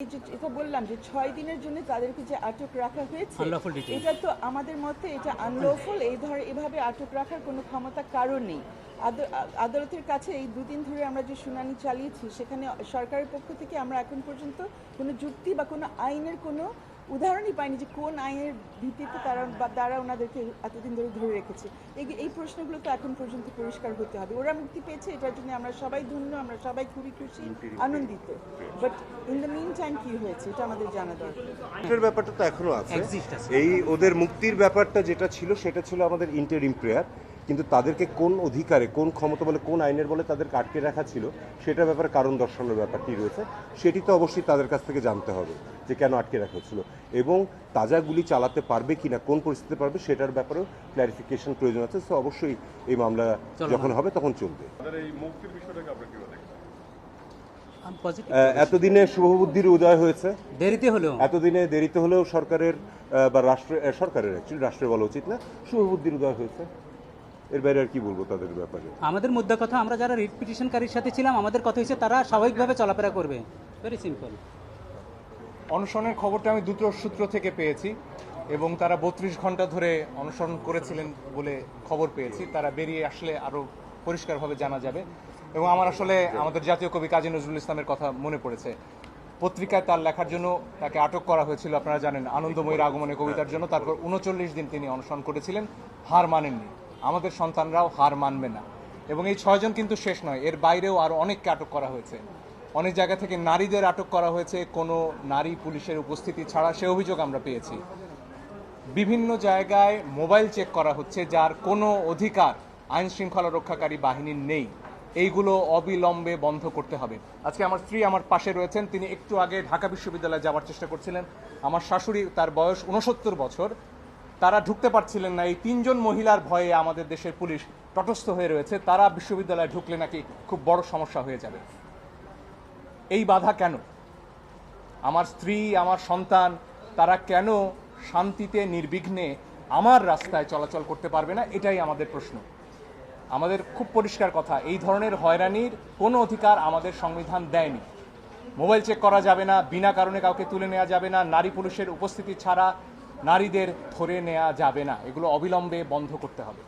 এটা বললাম যে 6 দিনের জন্য তাদেরকে যে আটক রাখা হয়েছে এটা তো আমাদের মতে এটা আনলফুল। এভাবে আটক রাখার কোনো ক্ষমতা কারণ নেই। আদালতের কাছে এই দুদিন ধরে আমরা যে শুনানি চালিয়েছি সেখানে সরকারের পক্ষ থেকে আমরা এখন পর্যন্ত কোনো যুক্তি বা কোনো আইনের কোনো উদাহরণই পাইনি যে কোন আইনের ভিত্তিতে তারা ওনাদেরকে এতদিন ধরে রেখেছে। এই প্রশ্নগুলো তো এখন পর্যন্ত পরিষ্কার হতে হবে। ওরা মুক্তি পেয়েছে, এটার জন্য আমরা সবাই ধন্য, আমরা সবাই খুবই খুশি, আনন্দিত। But in the meantime কি হয়েছে এটা আমাদের জানা দরকার। ব্যাপারটা তো এখনো আছে। এই ওদের মুক্তির ব্যাপারটা যেটা ছিল সেটা ছিল আমাদের ইন্টারিম প্রেয়ার, কিন্তু তাদেরকে কোন অধিকারে, কোন ক্ষমতা বলে, কোন আইনের বলে তাদেরকে আটকে রাখা ছিল সেটার ব্যাপারে কারণ দর্শানোর ব্যাপারটি রয়েছে। সেটি তো অবশ্যই তাদের কাছ থেকে জানতে হবে যে কেন আটকে রাখা হচ্ছিল এবং তাজা গুলি চালাতে পারবে কিনা, কোন পরিস্থিতিতে পারবে সেটার ব্যাপারেও ক্ল্যারিফিকেশন প্রয়োজন আছে। তো অবশ্যই এই মামলা যখন হবে তখন চলবে। এতদিনে শুভবুদ্ধির উদয় হয়েছে, দেরিতে হলেও সরকারের বা সরকারের রাষ্ট্রের বলা উচিত না, শুভবুদ্ধির উদয় হয়েছে। এর বাইরে আর কি বলবো তাদের ব্যাপারে। আমাদের মুদ্রা কথা, আমরা যারা রিট পিটিশনকারীর সাথে ছিলাম আমাদের কথা হচ্ছে তারা স্বাভাবিকভাবে চলাফেরা করবে। Very simple. অনশনের খবরটা আমি দুটো সূত্র থেকে পেয়েছি এবং তারা 32 ঘন্টা ধরে অনশন করেছিলেন বলে খবর পেয়েছি। তারা বেরিয়ে আসলে আরও পরিষ্কারভাবে জানা যাবে। এবং আমার আসলে আমাদের জাতীয় কবি কাজী নজরুল ইসলামের কথা মনে পড়েছে। পত্রিকায় তার লেখার জন্য তাকে আটক করা হয়েছিল, আপনারা জানেন, আনন্দময়ীর আগমনে কবিতার জন্য। তারপর 39 দিন তিনি অনশন করেছিলেন, হার মানেননি। আমাদের সন্তানরাও হার মানবে না। এবং এই 6 জন কিন্তু শেষ নয়, এর বাইরেও আরও অনেককে আটক করা হয়েছে। অনেক জায়গা থেকে নারীদের আটক করা হয়েছে কোনো নারী পুলিশের উপস্থিতি ছাড়া, সে অভিযোগ আমরা পেয়েছি। বিভিন্ন জায়গায় মোবাইল চেক করা হচ্ছে যার কোনো অধিকার আইন শৃঙ্খলা রক্ষাকারী বাহিনীর নেই। এইগুলো অবিলম্বে বন্ধ করতে হবে। আজকে আমার স্ত্রী আমার পাশে রয়েছেন, তিনি একটু আগে ঢাকা বিশ্ববিদ্যালয়ে যাওয়ার চেষ্টা করছিলেন। আমার শাশুড়ি, তার বয়স 69 বছর, তারা ঢুকতে পারছিলেন না। এই 3 জন মহিলার ভয়ে আমাদের দেশের পুলিশ তটস্থ হয়ে রয়েছে। তারা বিশ্ববিদ্যালয়ে ঢুকলে নাকি খুব বড় সমস্যা হয়ে যাবে। এই বাধা কেন? আমার স্ত্রী, আমার সন্তান, তারা কেন শান্তিতে নির্বিঘ্নে আমার রাস্তায় চলাচল করতে পারবে না? এটাই আমাদের প্রশ্ন। আমাদের খুব পরিষ্কার কথা, এই ধরনের হয়রানির কোনো অধিকার আমাদের সংবিধান দেয়নি। মোবাইল চেক করা যাবে না, বিনা কারণে কাউকে তুলে নেওয়া যাবে না, নারী পুলিশের উপস্থিতি ছাড়া নারীদের ধরে নেওয়া যাবে না। এগুলো অবিলম্বে বন্ধ করতে হবে।